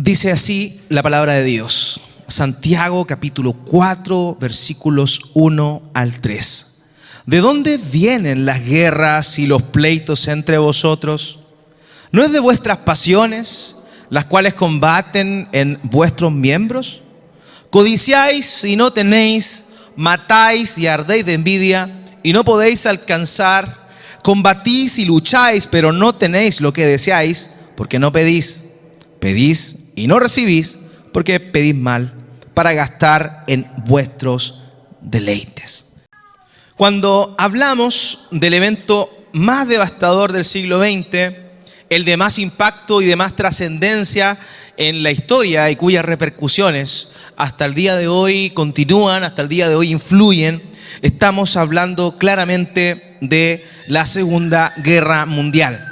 Dice así la palabra de Dios. Santiago capítulo 4 versículos 1 al 3. ¿De dónde vienen las guerras y los pleitos entre vosotros? ¿No es de vuestras pasiones, las cuales combaten en vuestros miembros? Codiciáis y no tenéis, matáis y ardéis de envidia y no podéis alcanzar. Combatís y lucháis, pero no tenéis lo que deseáis, porque no pedís. Pedís y no recibís, porque pedís mal, para gastar en vuestros deleites. Cuando hablamos del evento más devastador del siglo XX, el de más impacto y de más trascendencia en la historia y cuyas repercusiones hasta el día de hoy continúan, hasta el día de hoy influyen, estamos hablando claramente de la Segunda Guerra Mundial.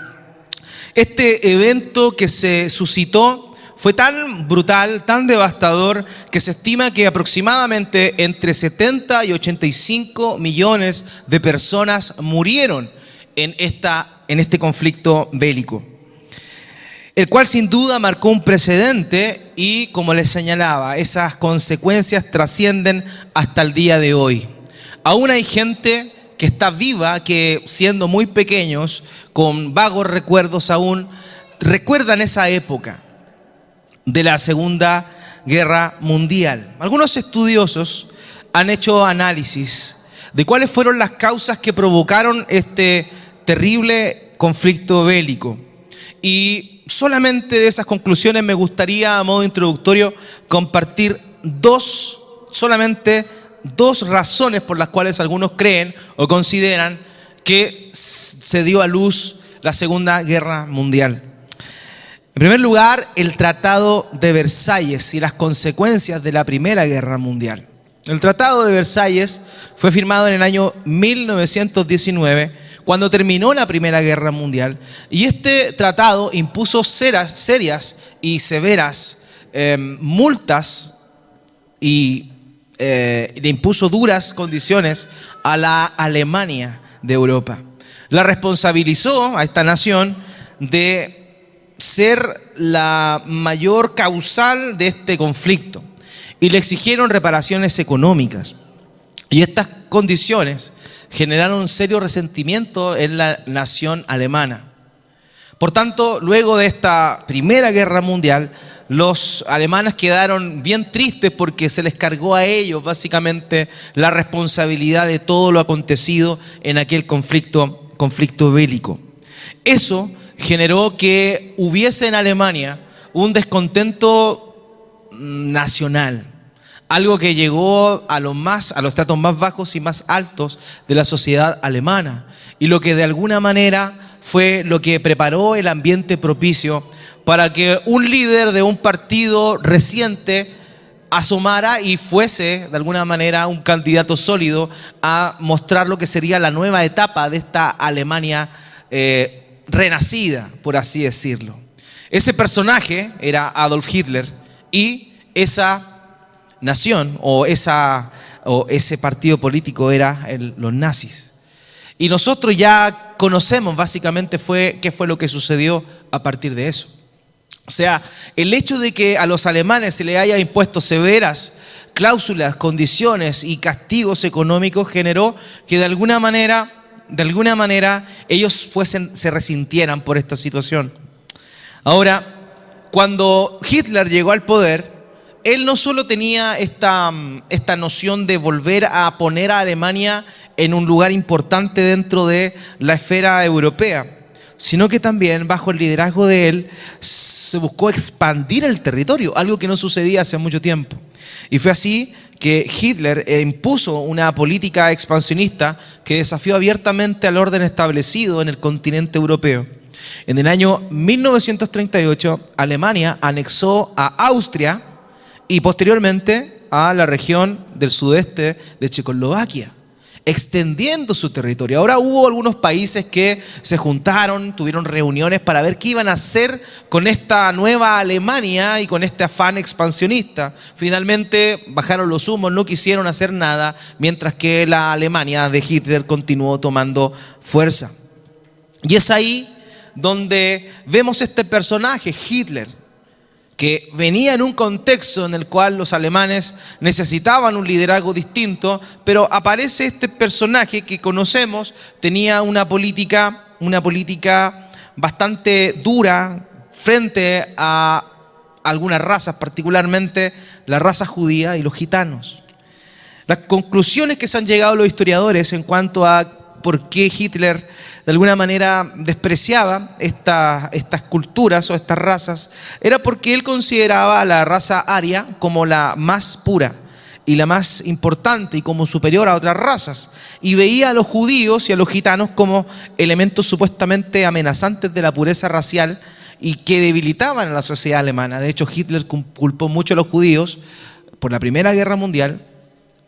Este evento que se suscitó fue tan brutal, tan devastador, que se estima que aproximadamente entre 70 y 85 millones de personas murieron en este conflicto bélico, el cual sin duda marcó un precedente y, como les señalaba, esas consecuencias trascienden hasta el día de hoy. Aún hay gente que está viva, que siendo muy pequeños, con vagos recuerdos aún, recuerdan esa época de la Segunda Guerra Mundial. Algunos estudiosos han hecho análisis de cuáles fueron las causas que provocaron este terrible conflicto bélico. Y solamente de esas conclusiones me gustaría, a modo introductorio, compartir solamente dos razones por las cuales algunos creen o consideran que se dio a luz la Segunda Guerra Mundial. En primer lugar, el Tratado de Versalles y las consecuencias de la Primera Guerra Mundial. El Tratado de Versalles fue firmado en el año 1919, cuando terminó la Primera Guerra Mundial, y este tratado impuso serias y severas multas y le impuso duras condiciones a la Alemania de Europa. La responsabilizó a esta nación de ser la mayor causal de este conflicto y le exigieron reparaciones económicas. Y estas condiciones generaron un serio resentimiento en la nación alemana. Por tanto, luego de esta Primera Guerra Mundial, los alemanes quedaron bien tristes porque se les cargó a ellos básicamente la responsabilidad de todo lo acontecido en aquel conflicto bélico. Eso generó que hubiese en Alemania un descontento nacional, algo que llegó a los estratos más bajos y más altos de la sociedad alemana, y lo que de alguna manera fue lo que preparó el ambiente propicio para que un líder de un partido reciente asomara y fuese de alguna manera un candidato sólido a mostrar lo que sería la nueva etapa de esta Alemania renacida, por así decirlo. Ese personaje era Adolf Hitler, y esa nación o ese partido político era los nazis. Y nosotros ya conocemos básicamente qué fue lo que sucedió a partir de eso. O sea, el hecho de que a los alemanes se les haya impuesto severas cláusulas, condiciones y castigos económicos generó que de alguna manera ellos se resintieran por esta situación. Ahora, cuando Hitler llegó al poder, él no solo tenía esta noción de volver a poner a Alemania en un lugar importante dentro de la esfera europea, sino que también bajo el liderazgo de él se buscó expandir el territorio, algo que no sucedía hace mucho tiempo. Y fue así que Hitler impuso una política expansionista que desafió abiertamente al orden establecido en el continente europeo. En el año 1938, Alemania anexó a Austria y posteriormente a la región del sudeste de Checoslovaquia, extendiendo su territorio. Ahora hubo algunos países que se juntaron, tuvieron reuniones para ver qué iban a hacer con esta nueva Alemania y con este afán expansionista. Finalmente bajaron los humos, no quisieron hacer nada, mientras que la Alemania de Hitler continuó tomando fuerza. Y es ahí donde vemos este personaje, Hitler, que venía en un contexto en el cual los alemanes necesitaban un liderazgo distinto, pero aparece este personaje que conocemos, tenía una política bastante dura frente a algunas razas, particularmente la raza judía y los gitanos. Las conclusiones que se han llegado los historiadores en cuanto a por qué Hitler de alguna manera despreciaba estas culturas o estas razas, era porque él consideraba a la raza aria como la más pura y la más importante y como superior a otras razas, y veía a los judíos y a los gitanos como elementos supuestamente amenazantes de la pureza racial y que debilitaban a la sociedad alemana. De hecho, Hitler culpó mucho a los judíos por la Primera Guerra Mundial,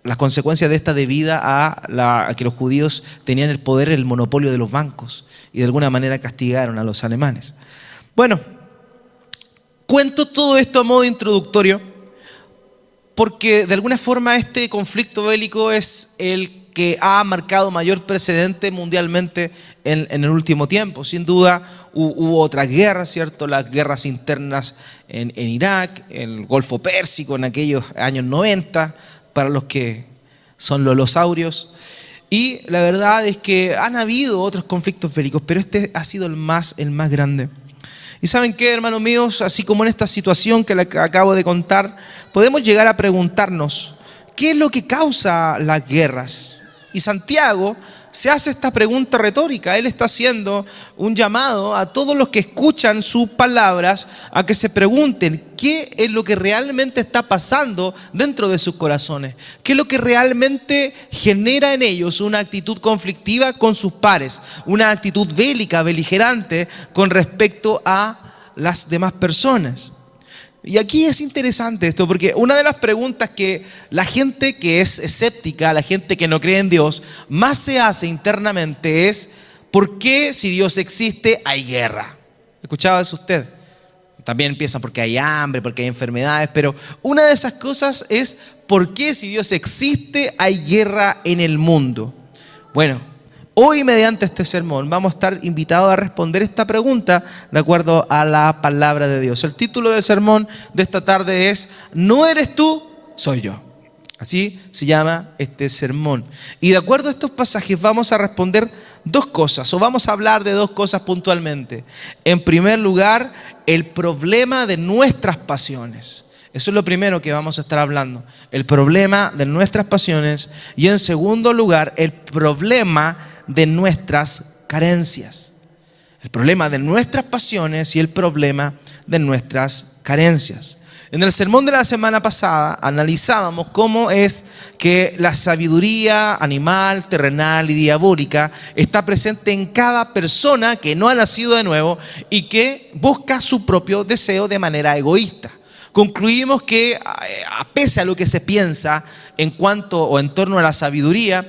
las consecuencias de esta debidas a que los judíos tenían el poder, el monopolio de los bancos, y de alguna manera castigaron a los alemanes. Bueno, cuento todo esto a modo introductorio porque de alguna forma este conflicto bélico es el que ha marcado mayor precedente mundialmente en el último tiempo. Sin duda hubo otras guerras, ¿cierto? Las guerras internas en Irak, en el Golfo Pérsico en aquellos años 90, para los que son lolosaurios. Y la verdad es que han habido otros conflictos bélicos, pero este ha sido el más grande. Y ¿saben qué, hermanos míos? Así como en esta situación que les acabo de contar, podemos llegar a preguntarnos, ¿qué es lo que causa las guerras? Y Santiago se hace esta pregunta retórica. Él está haciendo un llamado a todos los que escuchan sus palabras a que se pregunten qué es lo que realmente está pasando dentro de sus corazones, qué es lo que realmente genera en ellos una actitud conflictiva con sus pares, una actitud bélica, beligerante con respecto a las demás personas. Y aquí es interesante esto, porque una de las preguntas que la gente que es escéptica, la gente que no cree en Dios, más se hace internamente es: ¿por qué si Dios existe hay guerra? ¿Escuchaba eso usted? También empiezan porque hay hambre, porque hay enfermedades, pero una de esas cosas es: ¿por qué si Dios existe hay guerra en el mundo? Bueno, hoy mediante este sermón vamos a estar invitados a responder esta pregunta de acuerdo a la palabra de Dios. El título del sermón de esta tarde es: no eres tú, soy yo. Así se llama este sermón. Y de acuerdo a estos pasajes vamos a responder dos cosas, o vamos a hablar de dos cosas puntualmente. En primer lugar, el problema de nuestras pasiones. Eso es lo primero que vamos a estar hablando, el problema de nuestras pasiones. Y en segundo lugar, el problema de nuestras carencias. El problema de nuestras pasiones y el problema de nuestras carencias. En el sermón de la semana pasada analizábamos cómo es que la sabiduría animal, terrenal y diabólica está presente en cada persona que no ha nacido de nuevo y que busca su propio deseo de manera egoísta. Concluimos que, pese a lo que se piensa en cuanto o en torno a la sabiduría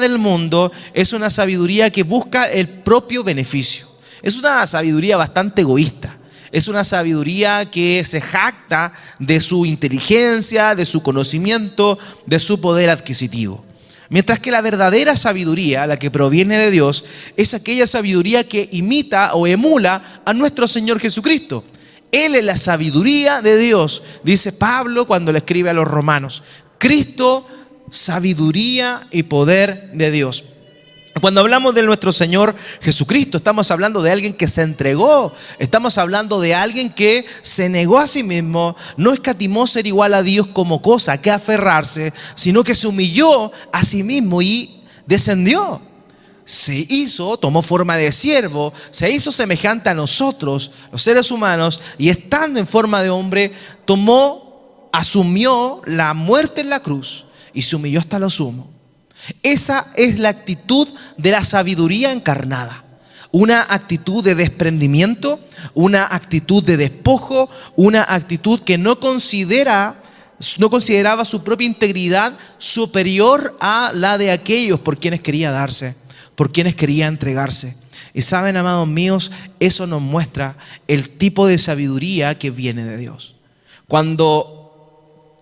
del mundo es una sabiduría que busca el propio beneficio. Es una sabiduría bastante egoísta. Es una sabiduría que se jacta de su inteligencia, de su conocimiento, de su poder adquisitivo. Mientras que la verdadera sabiduría, la que proviene de Dios, es aquella sabiduría que imita o emula a nuestro Señor Jesucristo. Él es la sabiduría de Dios, dice Pablo cuando le escribe a los romanos. Cristo, sabiduría y poder de Dios. Cuando hablamos de nuestro Señor Jesucristo, estamos hablando de alguien que se entregó, estamos hablando de alguien que se negó a sí mismo, no escatimó ser igual a Dios como cosa que aferrarse, sino que se humilló a sí mismo y descendió. Tomó forma de siervo, se hizo semejante a nosotros, los seres humanos, y estando en forma de hombre, asumió la muerte en la cruz y se humilló hasta lo sumo. Esa es la actitud de la sabiduría encarnada. Una actitud de desprendimiento, una actitud de despojo, una actitud que no consideraba su propia integridad superior a la de aquellos por quienes quería darse, por quienes quería entregarse. Y saben, amados míos, eso nos muestra el tipo de sabiduría que viene de Dios. Cuando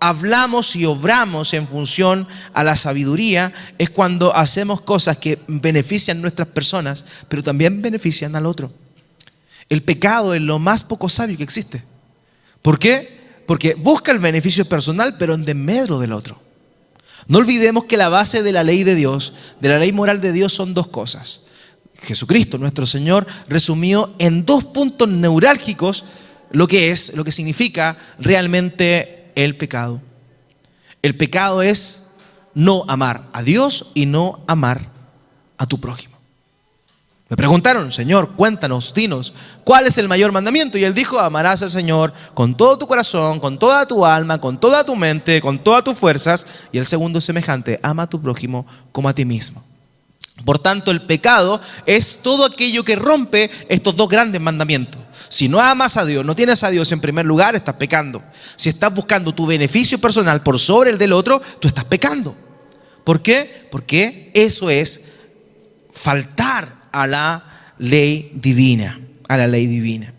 hablamos y obramos en función a la sabiduría, es cuando hacemos cosas que benefician a nuestras personas, pero también benefician al otro. El pecado es lo más poco sabio que existe. ¿Por qué? Porque busca el beneficio personal, pero en desmedro del otro. No olvidemos que la base de la ley de Dios, de la ley moral de Dios, son dos cosas. Jesucristo, nuestro Señor, resumió en 2 puntos neurálgicos lo que significa realmente el pecado. El pecado es no amar a Dios y no amar a tu prójimo. Me preguntaron: Señor, cuéntanos, dinos, ¿cuál es el mayor mandamiento? Y Él dijo: amarás al Señor con todo tu corazón, con toda tu alma, con toda tu mente, con todas tus fuerzas. Y el segundo es semejante: ama a tu prójimo como a ti mismo. Por tanto, el pecado es todo aquello que rompe estos 2 grandes mandamientos. Si no amas a Dios, no tienes a Dios en primer lugar, estás pecando. Si estás buscando tu beneficio personal por sobre el del otro, tú estás pecando. ¿Por qué? Porque eso es faltar a la ley divina, a la ley divina.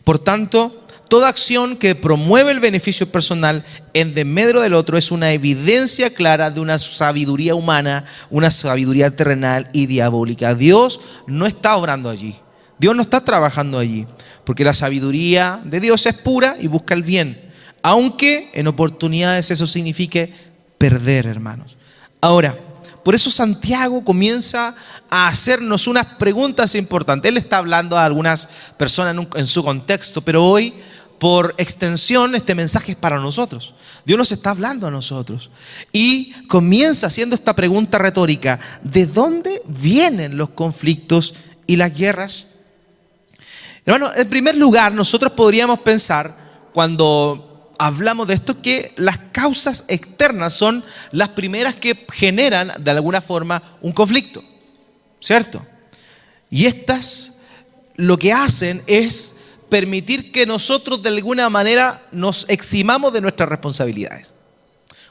Por tanto, toda acción que promueve el beneficio personal en desmedro del otro es una evidencia clara de una sabiduría humana, una sabiduría terrenal y diabólica. Dios no está obrando allí. Dios no está trabajando allí, porque la sabiduría de Dios es pura y busca el bien, aunque en oportunidades eso signifique perder, hermanos. Ahora, por eso Santiago comienza a hacernos unas preguntas importantes. Él está hablando a algunas personas en su contexto, pero hoy, por extensión, este mensaje es para nosotros. Dios nos está hablando a nosotros. Y comienza haciendo esta pregunta retórica: ¿de dónde vienen los conflictos y las guerras? Hermano, en primer lugar, nosotros podríamos pensar, cuando hablamos de esto, que las causas externas son las primeras que generan de alguna forma un conflicto, ¿cierto? Y estas lo que hacen es permitir que nosotros de alguna manera nos eximamos de nuestras responsabilidades.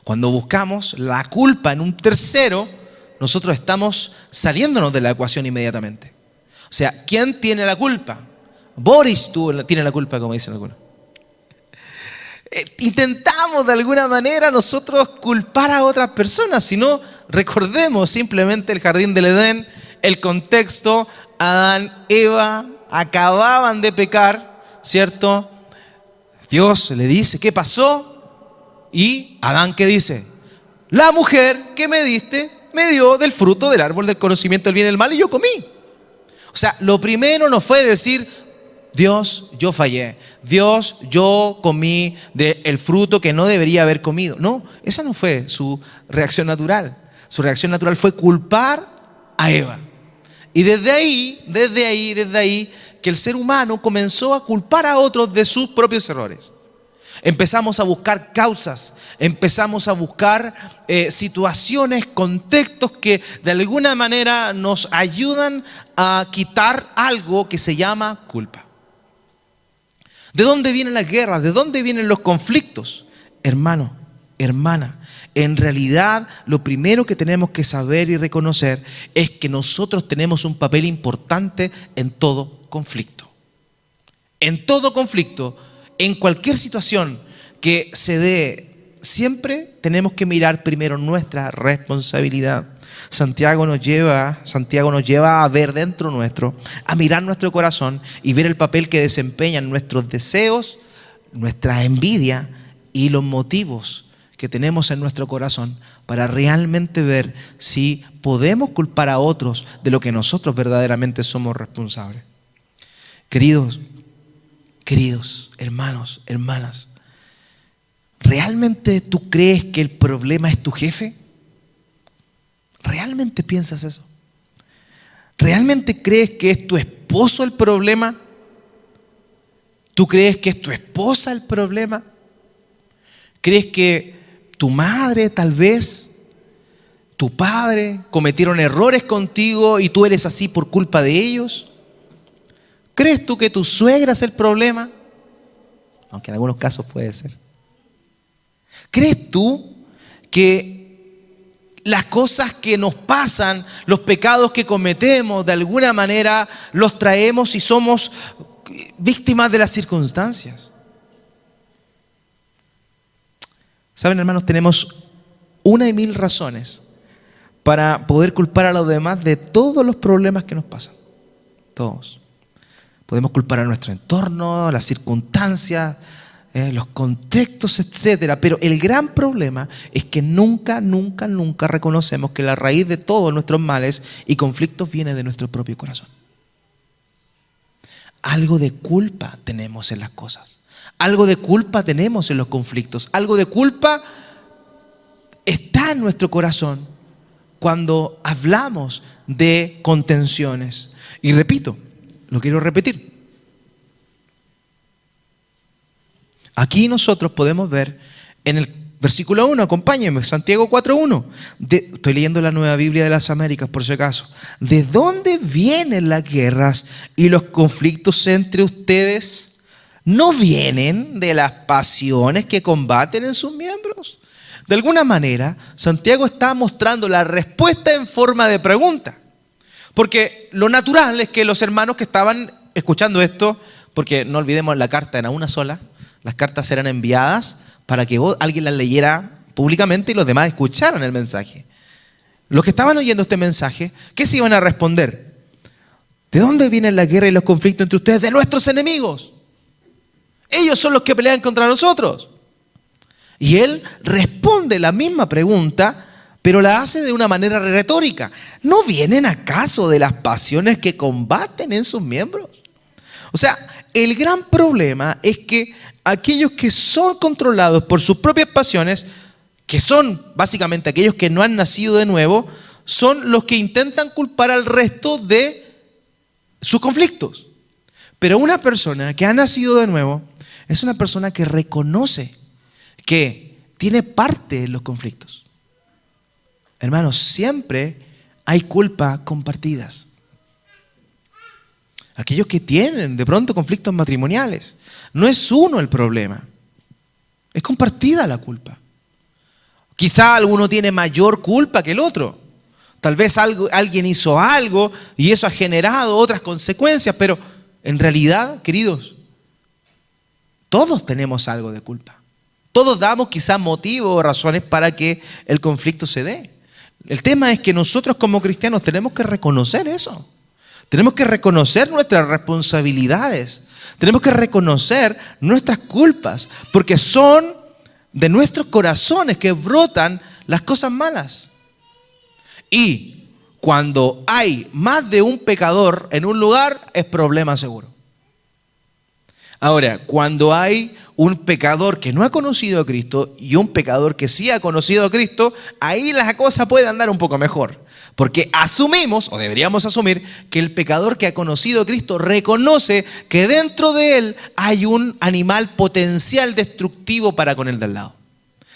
Cuando buscamos la culpa en un tercero, nosotros estamos saliéndonos de la ecuación inmediatamente. O sea, ¿quién tiene la culpa? Boris tiene la culpa, como dicen algunos. Intentamos de alguna manera nosotros culpar a otras personas. Si no, recordemos simplemente el jardín del Edén, el contexto: Adán, Eva acababan de pecar, ¿cierto? Dios le dice: ¿qué pasó? Y Adán, ¿qué dice? La mujer que me diste me dio del fruto del árbol del conocimiento del bien y el mal y yo comí. O sea, lo primero no fue decir: Dios, yo fallé. Dios, yo comí del fruto que no debería haber comido. No, esa no fue su reacción natural. Su reacción natural fue culpar a Eva. Y desde ahí, que el ser humano comenzó a culpar a otros de sus propios errores. Empezamos a buscar causas, empezamos a buscar situaciones, contextos que de alguna manera nos ayudan a quitar algo que se llama culpa. ¿De dónde vienen las guerras? ¿De dónde vienen los conflictos? Hermano, hermana, en realidad lo primero que tenemos que saber y reconocer es que nosotros tenemos un papel importante en todo conflicto. En todo conflicto, en cualquier situación que se dé, siempre tenemos que mirar primero nuestra responsabilidad. Santiago nos lleva a ver dentro nuestro, a mirar nuestro corazón y ver el papel que desempeñan nuestros deseos, nuestra envidia y los motivos que tenemos en nuestro corazón para realmente ver si podemos culpar a otros de lo que nosotros verdaderamente somos responsables. Queridos, hermanos, hermanas, ¿realmente tú crees que el problema es tu jefe? ¿Realmente piensas eso? ¿Realmente crees que es tu esposo el problema? ¿Tú crees que es tu esposa el problema? ¿Crees que tu madre, tal vez, tu padre cometieron errores contigo y tú eres así por culpa de ellos? ¿Crees tú que tu suegra es el problema? Aunque en algunos casos puede ser. ¿Crees tú que las cosas que nos pasan, los pecados que cometemos, de alguna manera los traemos y somos víctimas de las circunstancias? Saben, hermanos, tenemos 1,000 razones para poder culpar a los demás de todos los problemas que nos pasan. Todos. Podemos culpar a nuestro entorno, las circunstancias, los contextos, etcétera. Pero el gran problema es que nunca reconocemos que la raíz de todos nuestros males y conflictos viene de nuestro propio corazón. Algo de culpa tenemos en las cosas. Algo de culpa tenemos en los conflictos. Algo de culpa está en nuestro corazón cuando hablamos de contenciones. Y repito, lo quiero repetir. Aquí nosotros podemos ver en el versículo 1, acompáñenme, Santiago 4:1. Estoy leyendo la Nueva Biblia de las Américas por si acaso. ¿De dónde vienen las guerras y los conflictos entre ustedes? ¿No vienen de las pasiones que combaten en sus miembros? De alguna manera, Santiago está mostrando la respuesta en forma de pregunta. Porque lo natural es que los hermanos que estaban escuchando esto, porque no olvidemos, la carta era una sola, las cartas eran enviadas para que alguien las leyera públicamente y los demás escucharan el mensaje. Los que estaban oyendo este mensaje, ¿qué se iban a responder? ¿De dónde vienen la guerra y los conflictos entre ustedes? De nuestros enemigos. Ellos son los que pelean contra nosotros. Y él responde la misma pregunta, pero la hace de una manera retórica. ¿No vienen acaso de las pasiones que combaten en sus miembros? O sea, el gran problema es que aquellos que son controlados por sus propias pasiones, que son básicamente aquellos que no han nacido de nuevo, son los que intentan culpar al resto de sus conflictos. Pero una persona que ha nacido de nuevo es una persona que reconoce que tiene parte en los conflictos. Hermanos, siempre hay culpa compartidas. Aquellos que tienen de pronto conflictos matrimoniales, no es uno el problema, es compartida la culpa. Quizá alguno tiene mayor culpa que el otro. Tal vez alguien hizo algo y eso ha generado otras consecuencias, pero en realidad, queridos, todos tenemos algo de culpa. Todos damos quizá motivos o razones para que el conflicto se dé. El tema es que nosotros como cristianos tenemos que reconocer eso. Tenemos que reconocer nuestras responsabilidades. Tenemos que reconocer nuestras culpas, porque son de nuestros corazones que brotan las cosas malas. Y cuando hay más de un pecador en un lugar, es problema seguro. Ahora, cuando hay un pecador que no ha conocido a Cristo y un pecador que sí ha conocido a Cristo, ahí la cosa puede andar un poco mejor. Porque asumimos, o deberíamos asumir, que el pecador que ha conocido a Cristo reconoce que dentro de él hay un animal potencial destructivo para con el de al lado.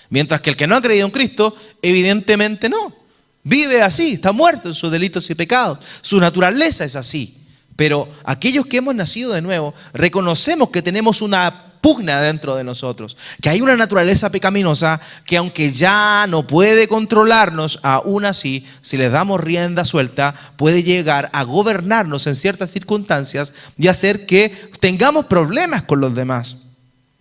Mientras que el que no ha creído en Cristo, evidentemente no. Vive así, está muerto en sus delitos y pecados. Su naturaleza es así. Pero aquellos que hemos nacido de nuevo, reconocemos que tenemos una pugna dentro de nosotros, que hay una naturaleza pecaminosa que aunque ya no puede controlarnos, aún así, si les damos rienda suelta, puede llegar a gobernarnos en ciertas circunstancias y hacer que tengamos problemas con los demás.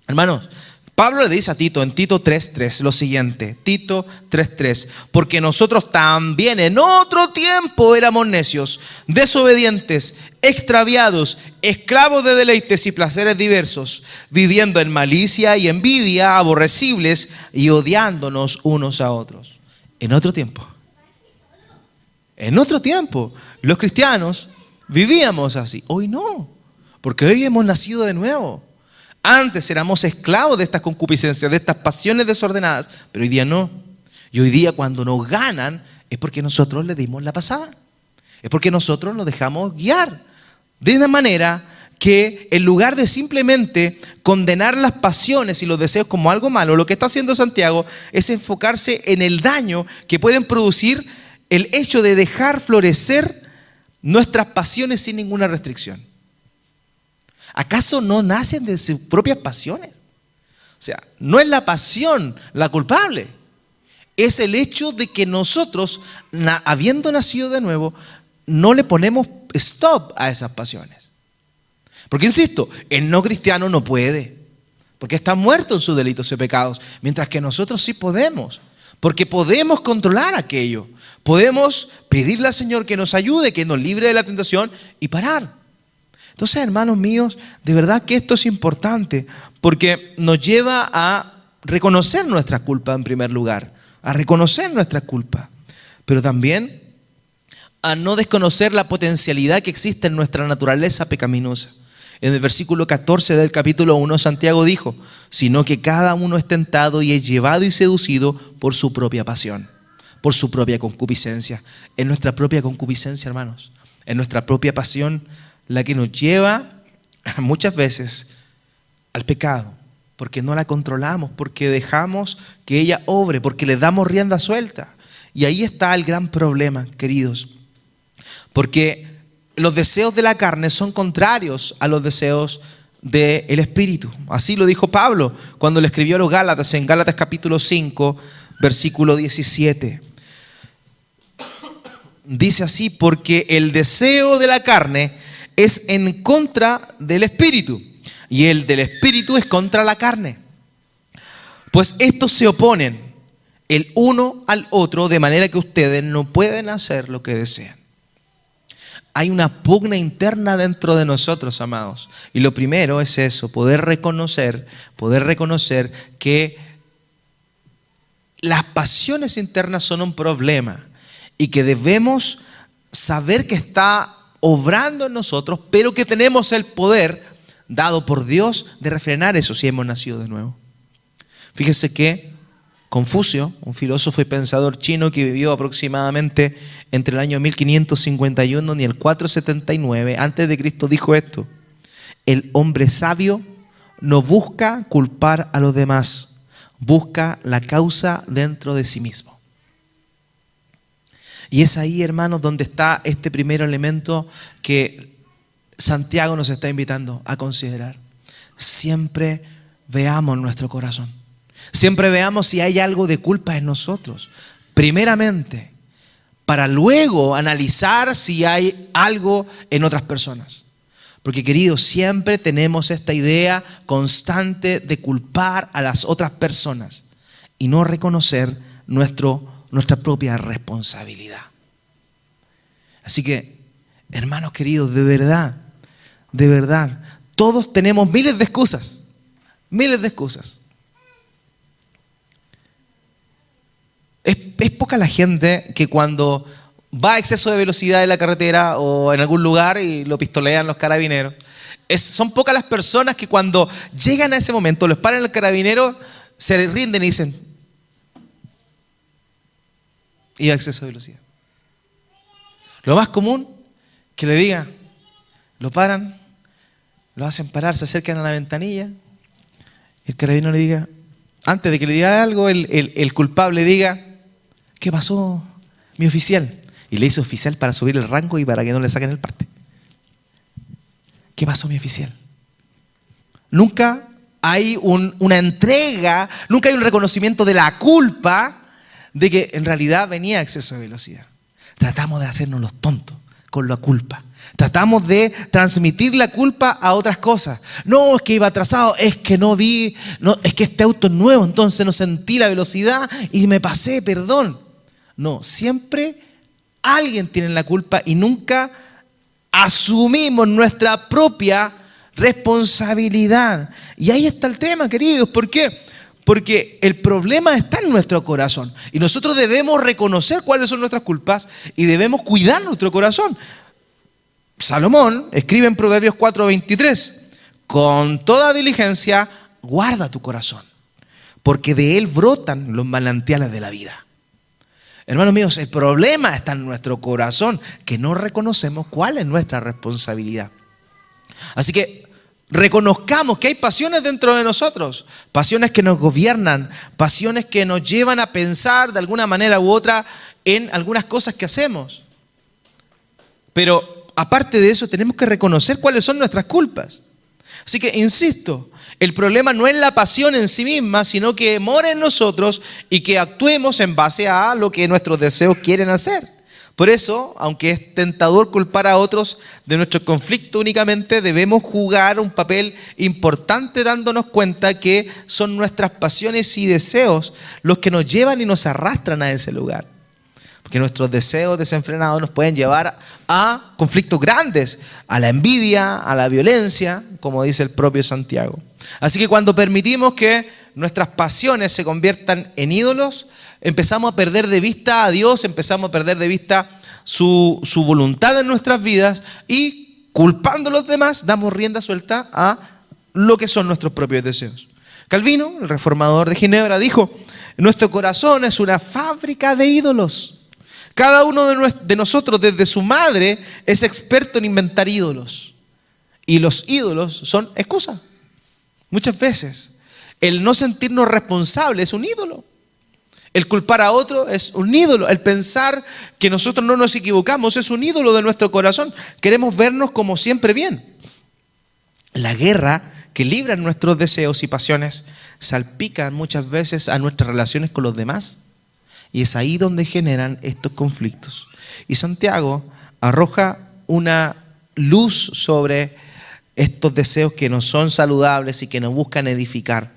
Hermanos, Pablo le dice a Tito en Tito 3:3 lo siguiente, Tito 3:3, porque nosotros también en otro tiempo éramos necios, desobedientes, extraviados, esclavos de deleites y placeres diversos, viviendo en malicia y envidia, aborrecibles y odiándonos unos a otros. En otro tiempo, los cristianos vivíamos así. Hoy no, porque hoy hemos nacido de nuevo. Antes éramos esclavos de estas concupiscencias, de estas pasiones desordenadas, pero hoy día no. Y hoy día cuando nos ganan es porque nosotros le dimos la pasada. Es porque nosotros nos dejamos guiar. De una manera que en lugar de simplemente condenar las pasiones y los deseos como algo malo, lo que está haciendo Santiago es enfocarse en el daño que pueden producir el hecho de dejar florecer nuestras pasiones sin ninguna restricción. ¿Acaso no nacen de sus propias pasiones? O sea, no es la pasión la culpable, es el hecho de que nosotros, habiendo nacido de nuevo, no le ponemos stop a esas pasiones. Porque insisto, el no cristiano no puede, porque está muerto en sus delitos y pecados, mientras que nosotros sí podemos, porque podemos controlar aquello, podemos pedirle al Señor que nos ayude, que nos libre de la tentación y parar. Entonces, hermanos míos, de verdad que esto es importante porque nos lleva a reconocer nuestra culpa en primer lugar, a reconocer nuestra culpa, pero también a no desconocer la potencialidad que existe en nuestra naturaleza pecaminosa. En el versículo 14 del capítulo 1, Santiago dijo, sino que cada uno es tentado y es llevado y seducido por su propia pasión, por su propia concupiscencia. En nuestra propia concupiscencia, hermanos, en nuestra propia pasión, la que nos lleva muchas veces al pecado, porque no la controlamos, porque dejamos que ella obre, porque le damos rienda suelta. Y ahí está el gran problema, queridos, porque los deseos de la carne son contrarios a los deseos del Espíritu. Así lo dijo Pablo cuando le escribió a los Gálatas, en Gálatas capítulo 5, versículo 17. Dice así, porque el deseo de la carne es en contra del Espíritu, y el del Espíritu es contra la carne. Pues estos se oponen el uno al otro, de manera que ustedes no pueden hacer lo que desean. Hay una pugna interna dentro de nosotros, amados. Y lo primero es eso, poder reconocer que las pasiones internas son un problema y que debemos saber que está obrando en nosotros, pero que tenemos el poder dado por Dios de refrenar eso si hemos nacido de nuevo. Fíjese que Confucio, un filósofo y pensador chino que vivió aproximadamente entre el año 1551 y el 479 antes de Cristo, dijo esto: el hombre sabio no busca culpar a los demás, busca la causa dentro de sí mismo. Y es ahí, hermanos, donde está este primer elemento que Santiago nos está invitando a considerar. Siempre veamos nuestro corazón. Siempre veamos si hay algo de culpa en nosotros, primeramente, para luego analizar si hay algo en otras personas. Porque, queridos, siempre tenemos esta idea constante de culpar a las otras personas y no reconocer nuestra propia responsabilidad. Así que, hermanos queridos, de verdad, todos tenemos miles de excusas. Es poca la gente que cuando va a exceso de velocidad en la carretera o en algún lugar y lo pistolean los carabineros. Son pocas las personas que cuando llegan a ese momento, los paran el carabinero, se rinden y dicen, iba a exceso de velocidad. Lo más común, que le diga, lo paran, lo hacen parar, se acercan a la ventanilla, el carabinero le diga, antes de que le diga algo, el culpable diga, ¿qué pasó, mi oficial? Y le dice oficial para subir el rango y para que no le saquen el parte. ¿Qué pasó, mi oficial? Nunca hay una entrega, nunca hay un reconocimiento de la culpa de que en realidad venía a exceso de velocidad. Tratamos de hacernos los tontos con la culpa. Tratamos de transmitir la culpa a otras cosas. No, es que iba atrasado, es que no vi, no, es que este auto es nuevo, entonces no sentí la velocidad y me pasé, perdón. No, siempre alguien tiene la culpa y nunca asumimos nuestra propia responsabilidad. Y ahí está el tema, queridos. ¿Por qué? Porque el problema está en nuestro corazón y nosotros debemos reconocer cuáles son nuestras culpas y debemos cuidar nuestro corazón. Salomón escribe en Proverbios 4:23, con toda diligencia guarda tu corazón, porque de él brotan los manantiales de la vida. Hermanos míos, el problema está en nuestro corazón, que no reconocemos cuál es nuestra responsabilidad. Así que reconozcamos que hay pasiones dentro de nosotros, pasiones que nos gobiernan, pasiones que nos llevan a pensar de alguna manera u otra en algunas cosas que hacemos. Pero aparte de eso, tenemos que reconocer cuáles son nuestras culpas. Así que, insisto, el problema no es la pasión en sí misma, sino que mora en nosotros y que actuemos en base a lo que nuestros deseos quieren hacer. Por eso, aunque es tentador culpar a otros de nuestro conflicto únicamente, debemos jugar un papel importante dándonos cuenta que son nuestras pasiones y deseos los que nos llevan y nos arrastran a ese lugar. Porque nuestros deseos desenfrenados nos pueden llevar a conflictos grandes, a la envidia, a la violencia, como dice el propio Santiago. Así que cuando permitimos que nuestras pasiones se conviertan en ídolos, empezamos a perder de vista a Dios, empezamos a perder de vista su voluntad en nuestras vidas y culpando a los demás damos rienda suelta a lo que son nuestros propios deseos. Calvino, el reformador de Ginebra, dijo: nuestro corazón es una fábrica de ídolos. Cada uno de nosotros desde su madre es experto en inventar ídolos. Y los ídolos son excusa. Muchas veces el no sentirnos responsables es un ídolo. El culpar a otro es un ídolo. El pensar que nosotros no nos equivocamos es un ídolo de nuestro corazón. Queremos vernos como siempre bien. La guerra que libran nuestros deseos y pasiones salpican muchas veces a nuestras relaciones con los demás. Y es ahí donde generan estos conflictos. Y Santiago arroja una luz sobre estos deseos que no son saludables y que nos buscan edificar.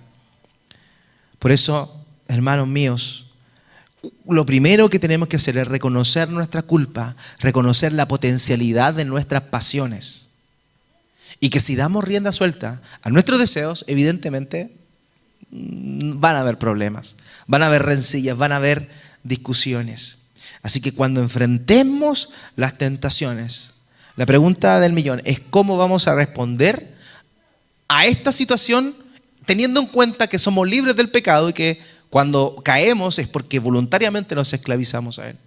Por eso, hermanos míos, lo primero que tenemos que hacer es reconocer nuestra culpa, reconocer la potencialidad de nuestras pasiones. Y que si damos rienda suelta a nuestros deseos, evidentemente van a haber problemas, van a haber rencillas, van a haber discusiones. Así que cuando enfrentemos las tentaciones, la pregunta del millón es: ¿cómo vamos a responder a esta situación teniendo en cuenta que somos libres del pecado y que cuando caemos es porque voluntariamente nos esclavizamos a él?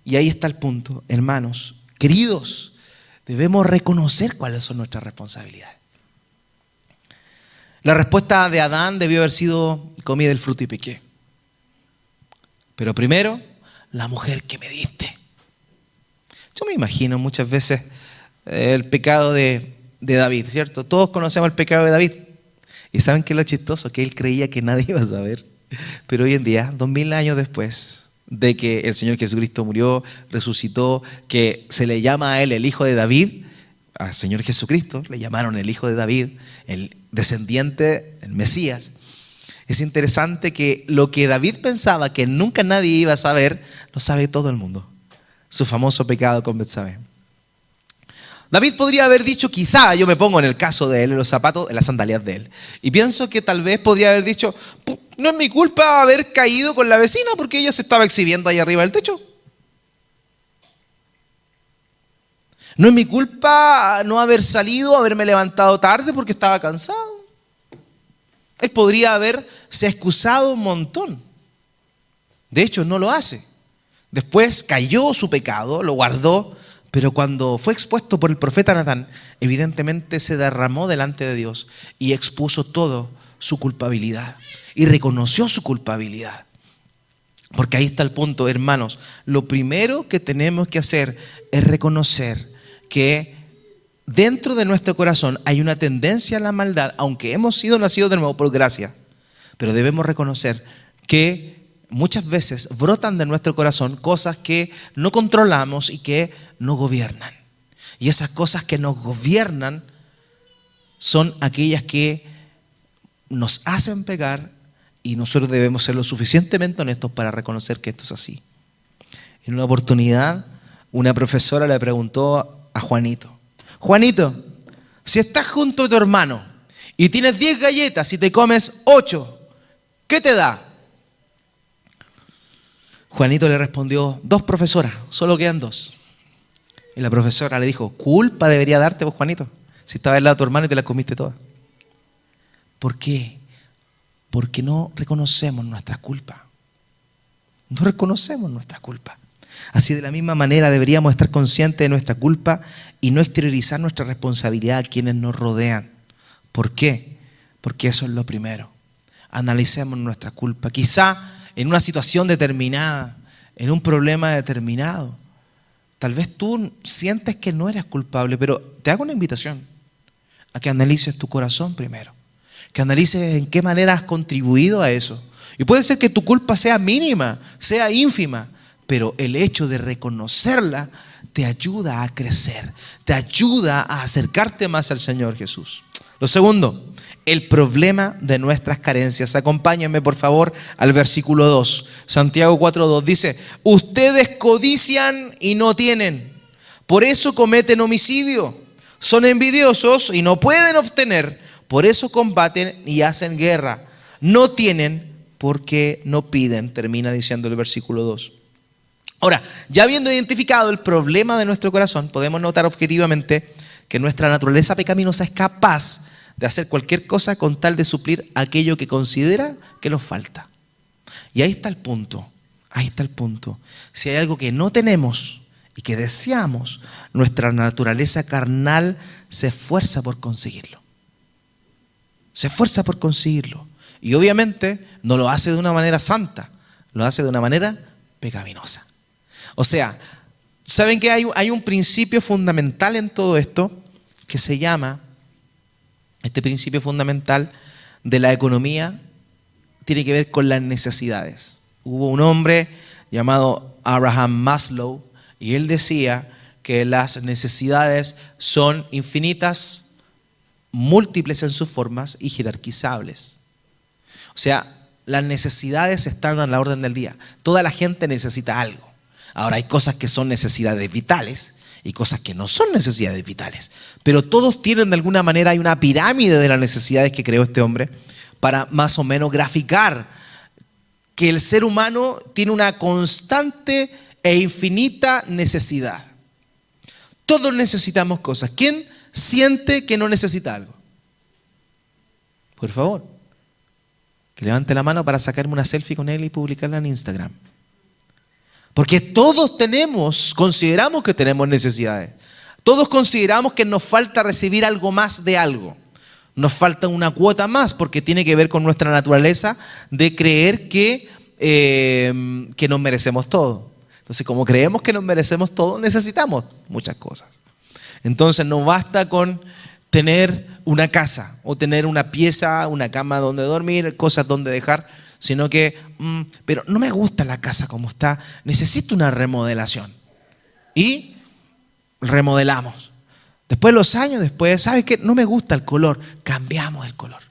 Y ahí está el punto, hermanos, queridos, debemos reconocer cuáles son nuestras responsabilidades. La respuesta de Adán debió haber sido: comí del fruto y pequé. Pero primero, la mujer que me diste. Yo me imagino muchas veces el pecado de David, ¿cierto? Todos conocemos el pecado de David. ¿Y saben qué es lo chistoso? Que él creía que nadie iba a saber. Pero hoy en día, 2000 años después de que el Señor Jesucristo murió, resucitó, que se le llama a él el Hijo de David, al Señor Jesucristo le llamaron el Hijo de David, el descendiente, el Mesías. Es interesante que lo que David pensaba que nunca nadie iba a saber, lo sabe todo el mundo. Su famoso pecado con Betsabé. David podría haber dicho, quizá, yo me pongo en el caso de él, en los zapatos, en las sandalias de él. Y pienso que tal vez podría haber dicho: no es mi culpa haber caído con la vecina porque ella se estaba exhibiendo ahí arriba del techo. No es mi culpa no haber salido, haberme levantado tarde porque estaba cansado. Él podría haberse excusado un montón. De hecho, no lo hace. Después cayó su pecado, lo guardó, pero cuando fue expuesto por el profeta Natán, evidentemente se derramó delante de Dios y expuso todo su culpabilidad. Y reconoció su culpabilidad. Porque ahí está el punto, hermanos. Lo primero que tenemos que hacer es reconocer que dentro de nuestro corazón hay una tendencia a la maldad, aunque hemos sido nacidos de nuevo por gracia. Pero debemos reconocer que muchas veces brotan de nuestro corazón cosas que no controlamos y que nos gobiernan. Y esas cosas que nos gobiernan son aquellas que nos hacen pecar, y nosotros debemos ser lo suficientemente honestos para reconocer que esto es así. En una oportunidad, una profesora le preguntó a Juanito: Juanito, si estás junto a tu hermano y tienes 10 galletas y te comes 8, ¿qué te da? Juanito le respondió: 2, profesora, solo quedan 2. Y la profesora le dijo: culpa debería darte vos, Juanito, si estabas al lado de tu hermano y te las comiste todas. ¿Por qué? Porque no reconocemos nuestra culpa. No reconocemos nuestra culpa. Así, de la misma manera, deberíamos estar conscientes de nuestra culpa y no exteriorizar nuestra responsabilidad a quienes nos rodean. ¿Por qué? Porque eso es lo primero. Analicemos nuestra culpa. Quizá en una situación determinada, en un problema determinado, tal vez tú sientes que no eres culpable, pero te hago una invitación a que analices tu corazón primero. Que analices en qué manera has contribuido a eso. Y puede ser que tu culpa sea mínima, sea ínfima, pero el hecho de reconocerla te ayuda a crecer, te ayuda a acercarte más al Señor Jesús. Lo segundo, el problema de nuestras carencias. Acompáñenme por favor al versículo 2. Santiago 4:2 dice: ustedes codician y no tienen, Por eso cometen homicidio. Son envidiosos y no pueden obtener. Por eso combaten y hacen guerra. No tienen porque no piden, termina diciendo el versículo 2. Ahora, ya habiendo identificado el problema de nuestro corazón, podemos notar objetivamente que nuestra naturaleza pecaminosa es capaz de hacer cualquier cosa con tal de suplir aquello que considera que nos falta. Y ahí está el punto, Si hay algo que no tenemos y que deseamos, nuestra naturaleza carnal se esfuerza por conseguirlo. Y obviamente no lo hace de una manera santa, lo hace de una manera pecaminosa. O sea, ¿saben que hay un principio fundamental en todo esto que se llama, este principio fundamental de la economía tiene que ver con las necesidades? Hubo un hombre llamado Abraham Maslow y él decía que las necesidades son infinitas, múltiples en sus formas y jerarquizables. O sea, las necesidades están a la orden del día. Toda la gente necesita algo. Ahora hay cosas que son necesidades vitales y cosas que no son necesidades vitales. Pero todos tienen de alguna manera, hay una pirámide de las necesidades que creó este hombre para más o menos graficar que el ser humano tiene una constante e infinita necesidad. Todos necesitamos cosas. ¿Quién siente que no necesita algo? Por favor, que levante la mano para sacarme una selfie con él y publicarla en Instagram. Porque todos consideramos que tenemos necesidades. Todos consideramos que nos falta recibir algo más de algo. Nos falta una cuota más porque tiene que ver con nuestra naturaleza de creer que nos merecemos todo. Entonces, como creemos que nos merecemos todo, necesitamos muchas cosas. Entonces, no basta con tener una casa o tener una pieza, una cama donde dormir, cosas donde dejar, sino que, pero no me gusta la casa como está, necesito una remodelación. Y remodelamos. Después de los años, ¿sabes qué? No me gusta el color, cambiamos el color.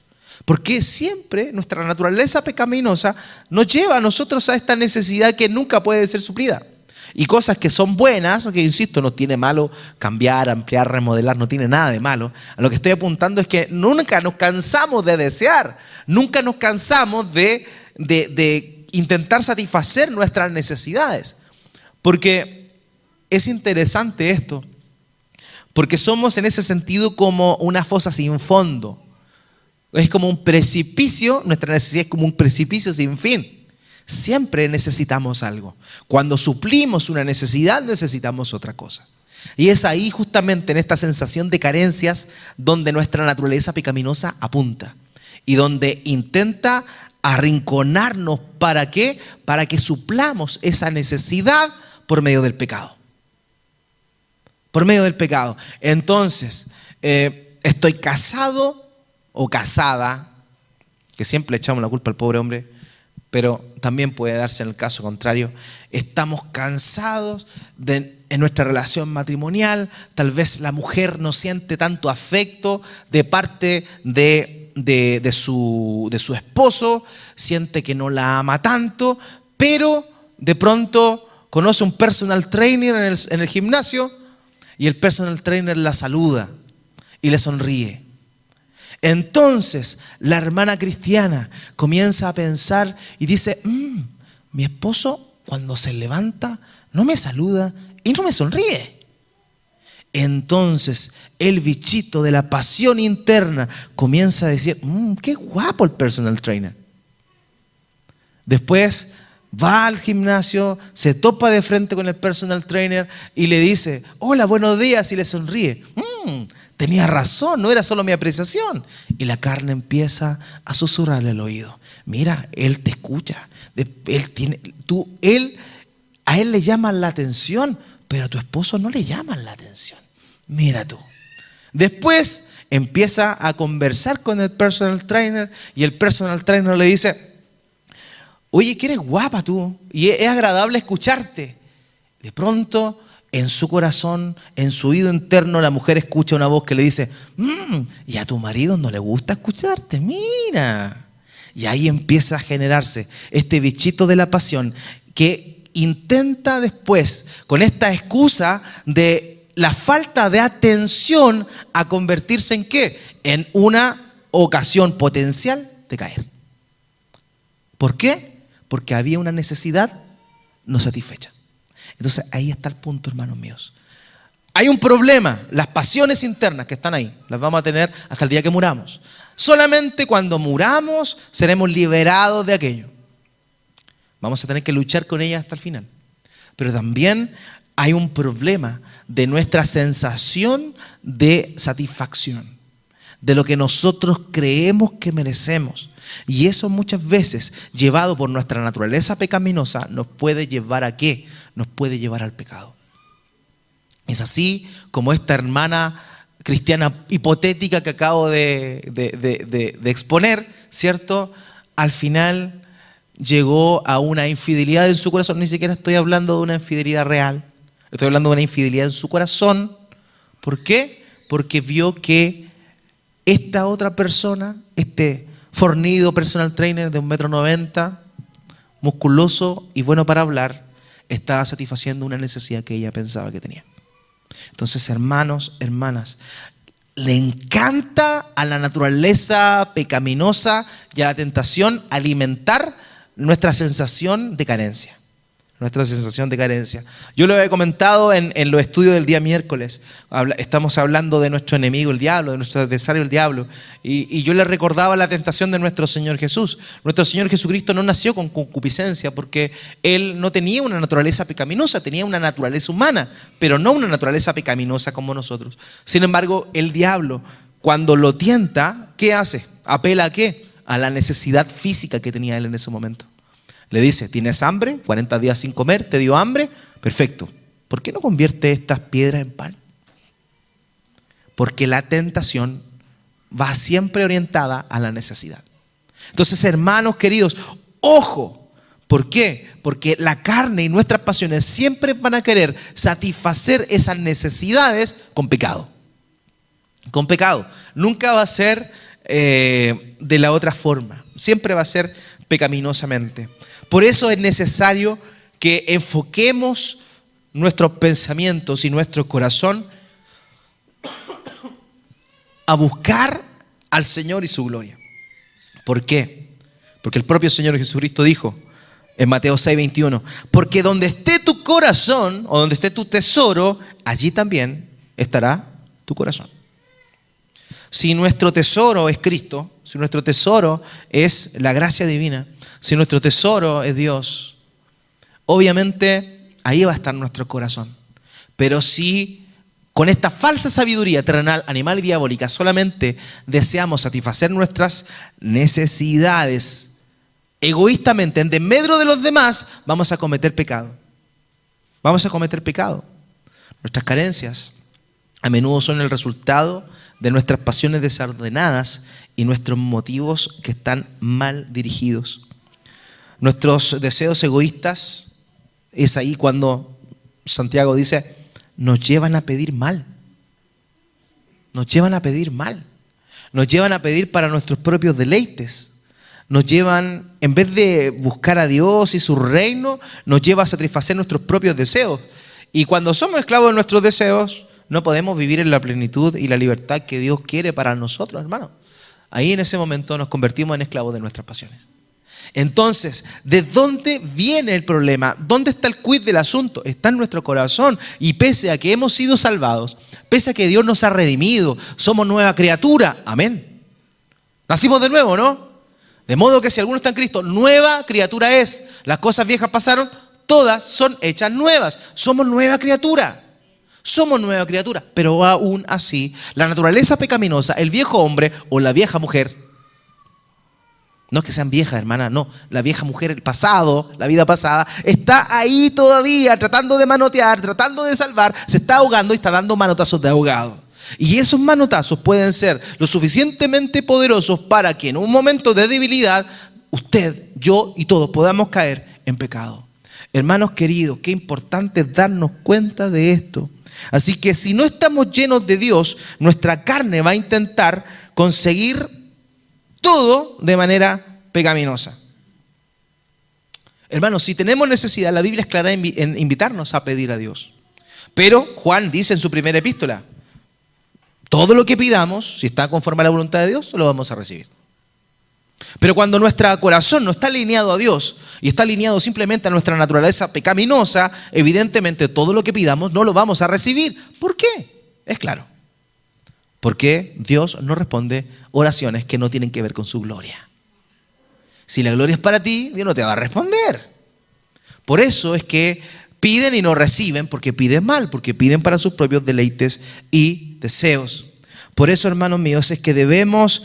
Porque siempre nuestra naturaleza pecaminosa nos lleva a nosotros a esta necesidad que nunca puede ser suplida. Y cosas que son buenas, que insisto, no tiene malo cambiar, ampliar, remodelar, no tiene nada de malo. A lo que estoy apuntando es que nunca nos cansamos de desear, nunca nos cansamos de intentar satisfacer nuestras necesidades. Porque es interesante esto, porque somos en ese sentido como una fosa sin fondo. Es como un precipicio, nuestra necesidad es como un precipicio sin fin. Siempre necesitamos algo. Cuando suplimos una necesidad, necesitamos otra cosa. Y es ahí justamente en esta sensación de carencias donde nuestra naturaleza pecaminosa apunta. Y donde intenta arrinconarnos. ¿Para qué? Para que suplamos esa necesidad por medio del pecado. Por medio del pecado. Entonces, estoy casado o casada, que siempre le echamos la culpa al pobre hombre, pero también puede darse en el caso contrario. Estamos cansados en nuestra relación matrimonial. Tal vez la mujer no siente tanto afecto de parte de su esposo, siente que no la ama tanto, pero de pronto conoce un personal trainer en el gimnasio y el personal trainer la saluda y le sonríe. Entonces la hermana cristiana comienza a pensar y dice, mi esposo cuando se levanta no me saluda y no me sonríe. Entonces el bichito de la pasión interna comienza a decir, qué guapo el personal trainer. Después va al gimnasio, se topa de frente con el personal trainer y le dice, hola, buenos días, y le sonríe. Tenía razón, no era solo mi apreciación. Y la carne empieza a susurrarle al oído. Mira, él te escucha. A él le llaman la atención, pero a tu esposo no le llaman la atención. Mira tú. Después empieza a conversar con el personal trainer y el personal trainer le dice, oye, que eres guapa tú y es agradable escucharte. De pronto, en su corazón, en su oído interno, la mujer escucha una voz que le dice, y a tu marido no le gusta escucharte, mira. Y ahí empieza a generarse este bichito de la pasión que intenta después, con esta excusa de la falta de atención a convertirse ¿en qué? En una ocasión potencial de caer. ¿Por qué? Porque había una necesidad no satisfecha. Entonces ahí está el punto, hermanos míos. Hay un problema, las pasiones internas que están ahí, las vamos a tener hasta el día que muramos. Solamente cuando muramos seremos liberados de aquello. Vamos a tener que luchar con ellas hasta el final. Pero también hay un problema de nuestra sensación de satisfacción, de lo que nosotros creemos que merecemos. Y eso muchas veces, llevado por nuestra naturaleza pecaminosa, nos puede llevar ¿a qué? Nos puede llevar al pecado. Es así como esta hermana cristiana hipotética que acabo de exponer, ¿cierto? Al final llegó a una infidelidad en su corazón. Ni siquiera estoy hablando de una infidelidad real. Estoy hablando de una infidelidad en su corazón. ¿Por qué? Porque vio que esta otra persona, este fornido personal trainer de 1,90 m, musculoso y bueno para hablar, estaba satisfaciendo una necesidad que ella pensaba que tenía. Entonces, hermanos, hermanas, le encanta a la naturaleza pecaminosa y a la tentación alimentar nuestra sensación de carencia. Nuestra sensación de carencia. Yo lo he comentado en los estudios del día miércoles. Estamos hablando de nuestro enemigo, el diablo, de nuestro adversario, el diablo. Y yo le recordaba la tentación de nuestro Señor Jesús. Nuestro Señor Jesucristo no nació con concupiscencia porque Él no tenía una naturaleza pecaminosa, tenía una naturaleza humana, pero no una naturaleza pecaminosa como nosotros. Sin embargo, el diablo, cuando lo tienta, ¿qué hace? ¿Apela a qué? A la necesidad física que tenía Él en ese momento. Le dice, ¿tienes hambre? 40 días sin comer, ¿te dio hambre? Perfecto. ¿Por qué no convierte estas piedras en pan? Porque la tentación va siempre orientada a la necesidad. Entonces, hermanos queridos, ojo. ¿Por qué? Porque la carne y nuestras pasiones siempre van a querer satisfacer esas necesidades con pecado. Con pecado. Nunca va a ser de la otra forma. Siempre va a ser pecaminosamente. Por eso es necesario que enfoquemos nuestros pensamientos y nuestro corazón a buscar al Señor y su gloria. ¿Por qué? Porque el propio Señor Jesucristo dijo en Mateo 6:21, porque donde esté tu corazón o donde esté tu tesoro, allí también estará tu corazón. Si nuestro tesoro es Cristo, si nuestro tesoro es la gracia divina, si nuestro tesoro es Dios, obviamente ahí va a estar nuestro corazón. Pero si con esta falsa sabiduría terrenal, animal y diabólica solamente deseamos satisfacer nuestras necesidades egoístamente en desmedro de los demás, vamos a cometer pecado. Vamos a cometer pecado. Nuestras carencias a menudo son el resultado de nuestras pasiones desordenadas y nuestros motivos que están mal dirigidos. Nuestros deseos egoístas es ahí cuando Santiago dice, nos llevan a pedir mal. Nos llevan a pedir mal. Nos llevan a pedir para nuestros propios deleites. Nos llevan, en vez de buscar a Dios y su reino, nos lleva a satisfacer nuestros propios deseos. Y cuando somos esclavos de nuestros deseos, no podemos vivir en la plenitud y la libertad que Dios quiere para nosotros, hermano. Ahí en ese momento nos convertimos en esclavos de nuestras pasiones. Entonces, ¿de dónde viene el problema? ¿Dónde está el quid del asunto? Está en nuestro corazón. Y pese a que hemos sido salvados, pese a que Dios nos ha redimido, somos nueva criatura. Amén. Nacimos de nuevo, ¿no? De modo que si alguno está en Cristo, nueva criatura es. Las cosas viejas pasaron, todas son hechas nuevas. Somos nueva criatura. Somos nueva criatura. Pero aún así, la naturaleza pecaminosa, el viejo hombre o la vieja mujer, no es que sean viejas, hermana, no. La vieja mujer, el pasado, la vida pasada, está ahí todavía tratando de manotear, tratando de salvar, se está ahogando y está dando manotazos de ahogado. Y esos manotazos pueden ser lo suficientemente poderosos para que en un momento de debilidad, usted, yo y todos podamos caer en pecado. Hermanos queridos, qué importante es darnos cuenta de esto. Así que si no estamos llenos de Dios, nuestra carne va a intentar conseguir todo de manera pecaminosa. Hermanos, si tenemos necesidad, la Biblia es clara en invitarnos a pedir a Dios. Pero Juan dice en su primera epístola, todo lo que pidamos, si está conforme a la voluntad de Dios, lo vamos a recibir. Pero cuando nuestro corazón no está alineado a Dios y está alineado simplemente a nuestra naturaleza pecaminosa, evidentemente todo lo que pidamos no lo vamos a recibir. ¿Por qué? Es claro. Porque Dios no responde oraciones que no tienen que ver con su gloria. Si la gloria es para ti, Dios no te va a responder. Por eso es que piden y no reciben, porque piden mal, porque piden para sus propios deleites y deseos. Por eso, hermanos míos, es que debemos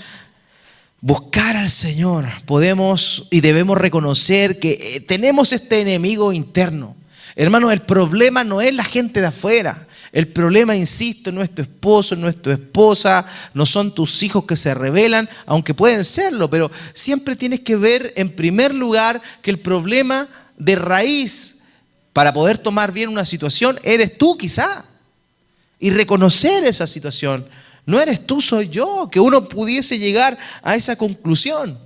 buscar al Señor. Podemos y debemos reconocer que tenemos este enemigo interno. Hermanos, el problema no es la gente de afuera. El problema, insisto, no es tu esposo, no es tu esposa, no son tus hijos que se rebelan, aunque pueden serlo, pero siempre tienes que ver en primer lugar que el problema de raíz para poder tomar bien una situación eres tú quizá. Y reconocer esa situación. No eres tú, soy yo. Que uno pudiese llegar a esa conclusión.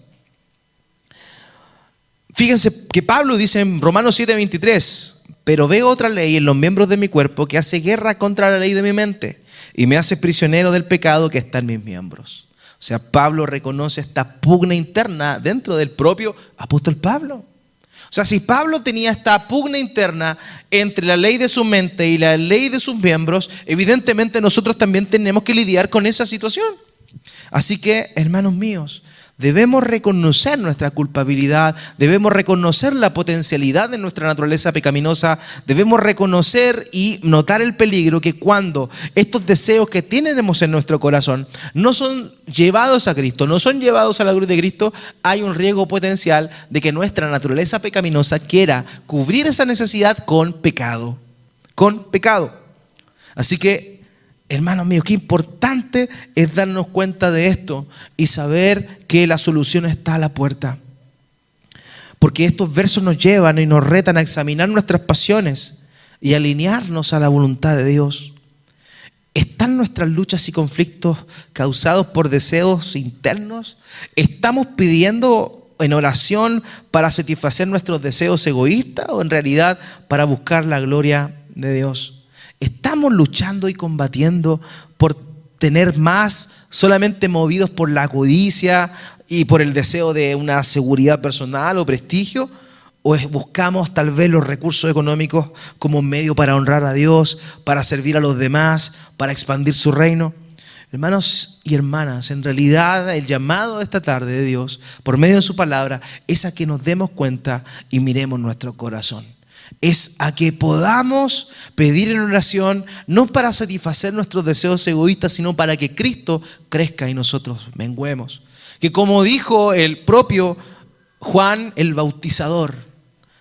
Fíjense que Pablo dice en Romanos 7:23, pero veo otra ley en los miembros de mi cuerpo que hace guerra contra la ley de mi mente y me hace prisionero del pecado que está en mis miembros. O sea, Pablo reconoce esta pugna interna dentro del propio apóstol Pablo. O sea, si Pablo tenía esta pugna interna entre la ley de su mente y la ley de sus miembros, evidentemente nosotros también tenemos que lidiar con esa situación. Así que, hermanos míos, debemos reconocer nuestra culpabilidad, debemos reconocer la potencialidad de nuestra naturaleza pecaminosa, debemos reconocer y notar el peligro que cuando estos deseos que tenemos en nuestro corazón no son llevados a Cristo, no son llevados a la cruz de Cristo, hay un riesgo potencial de que nuestra naturaleza pecaminosa quiera cubrir esa necesidad con pecado. Así que, hermanos míos, qué importante es darnos cuenta de esto y saber que la solución está a la puerta. Porque estos versos nos llevan y nos retan a examinar nuestras pasiones y alinearnos a la voluntad de Dios. ¿Están nuestras luchas y conflictos causados por deseos internos? ¿Estamos pidiendo en oración para satisfacer nuestros deseos egoístas o en realidad para buscar la gloria de Dios? ¿Estamos luchando y combatiendo por tener más, solamente movidos por la codicia y por el deseo de una seguridad personal o prestigio? ¿O buscamos tal vez los recursos económicos como un medio para honrar a Dios, para servir a los demás, para expandir su reino? Hermanos y hermanas, en realidad el llamado de esta tarde de Dios, por medio de su palabra, es a que nos demos cuenta y miremos nuestro corazón. Es a que podamos pedir en oración, no para satisfacer nuestros deseos egoístas, sino para que Cristo crezca y nosotros menguemos. Que como dijo el propio Juan el Bautizador,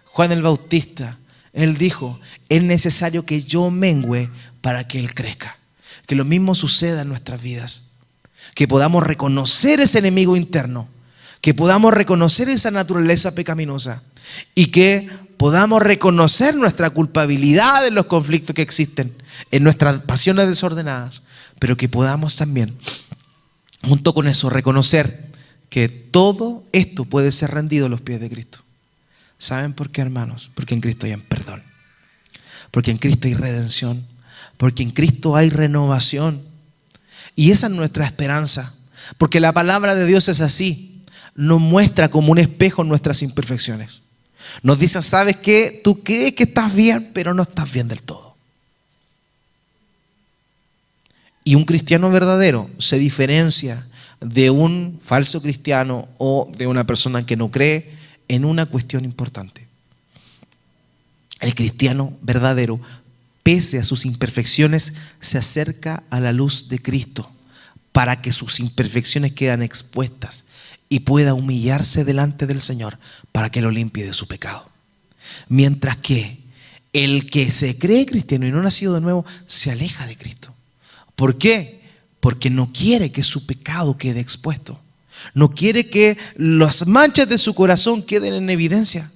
Juan el Bautista, él dijo, es necesario que yo mengüe para que Él crezca. Que lo mismo suceda en nuestras vidas. Que podamos reconocer ese enemigo interno, que podamos reconocer esa naturaleza pecaminosa y que podamos reconocer nuestra culpabilidad en los conflictos que existen, en nuestras pasiones desordenadas, pero que podamos también, junto con eso, reconocer que todo esto puede ser rendido a los pies de Cristo. ¿Saben por qué, hermanos? Porque en Cristo hay perdón, porque en Cristo hay redención, porque en Cristo hay renovación. Y esa es nuestra esperanza, porque la palabra de Dios es así, nos muestra como un espejo nuestras imperfecciones. Nos dicen, ¿sabes qué? Tú crees que estás bien, pero no estás bien del todo. Y un cristiano verdadero se diferencia de un falso cristiano o de una persona que no cree en una cuestión importante. El cristiano verdadero, pese a sus imperfecciones, se acerca a la luz de Cristo para que sus imperfecciones quedan expuestas y pueda humillarse delante del Señor para que lo limpie de su pecado. Mientras que el que se cree cristiano y no ha nacido de nuevo se aleja de Cristo. ¿Por qué? Porque no quiere que su pecado quede expuesto. No quiere que las manchas de su corazón queden en evidencia.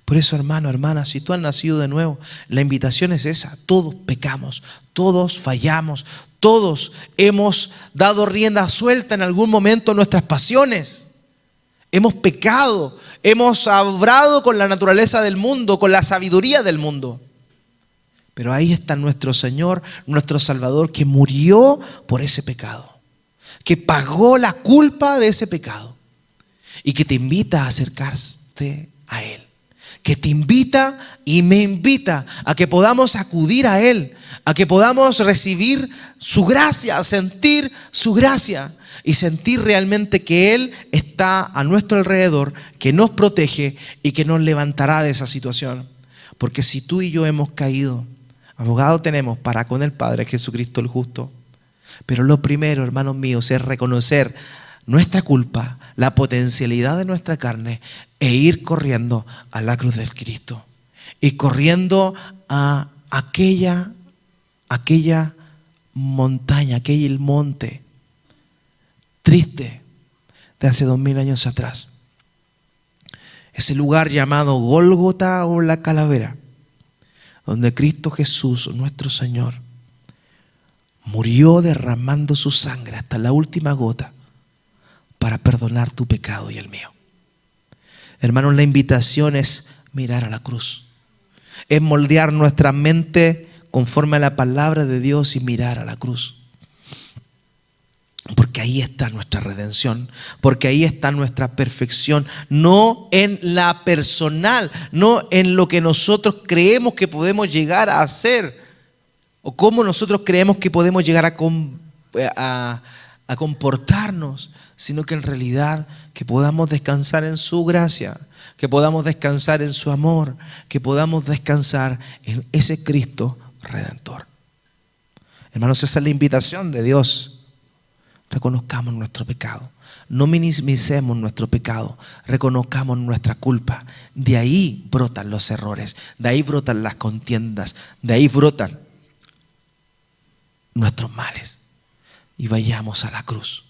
Por eso, hermano, hermana, si tú has nacido de nuevo, la invitación es esa. Todos pecamos, todos fallamos, todos hemos dado rienda suelta en algún momento a nuestras pasiones. Hemos pecado, hemos obrado con la naturaleza del mundo, con la sabiduría del mundo. Pero ahí está nuestro Señor, nuestro Salvador, que murió por ese pecado, que pagó la culpa de ese pecado y que te invita a acercarte a Él, que te invita y me invita a que podamos acudir a Él, a que podamos recibir su gracia, sentir su gracia y sentir realmente que Él está a nuestro alrededor, que nos protege y que nos levantará de esa situación. Porque si tú y yo hemos caído, abogado tenemos para con el Padre, Jesucristo el justo. Pero lo primero, hermanos míos, es reconocer nuestra culpa, la potencialidad de nuestra carne e ir corriendo a la cruz del Cristo. Ir corriendo a aquella montaña, aquel monte triste de hace 2000 años atrás. Ese lugar llamado Gólgota o la calavera, donde Cristo Jesús, nuestro Señor, murió derramando su sangre hasta la última gota para perdonar tu pecado y el mío. Hermanos, la invitación es mirar a la cruz, es moldear nuestra mente conforme a la palabra de Dios y mirar a la cruz. Porque ahí está nuestra redención, porque ahí está nuestra perfección, no en la personal, no en lo que nosotros creemos que podemos llegar a hacer o cómo nosotros creemos que podemos llegar a comportarnos, sino que en realidad que podamos descansar en su gracia, que podamos descansar en su amor, que podamos descansar en ese Cristo Redentor. Hermanos, esa es la invitación de Dios. Reconozcamos nuestro pecado, no minimicemos nuestro pecado, reconozcamos nuestra culpa. De ahí brotan los errores, de ahí brotan las contiendas, de ahí brotan nuestros males. Y vayamos a la cruz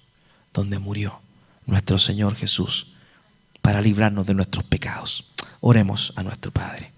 donde murió nuestro Señor Jesús para librarnos de nuestros pecados. Oremos a nuestro Padre.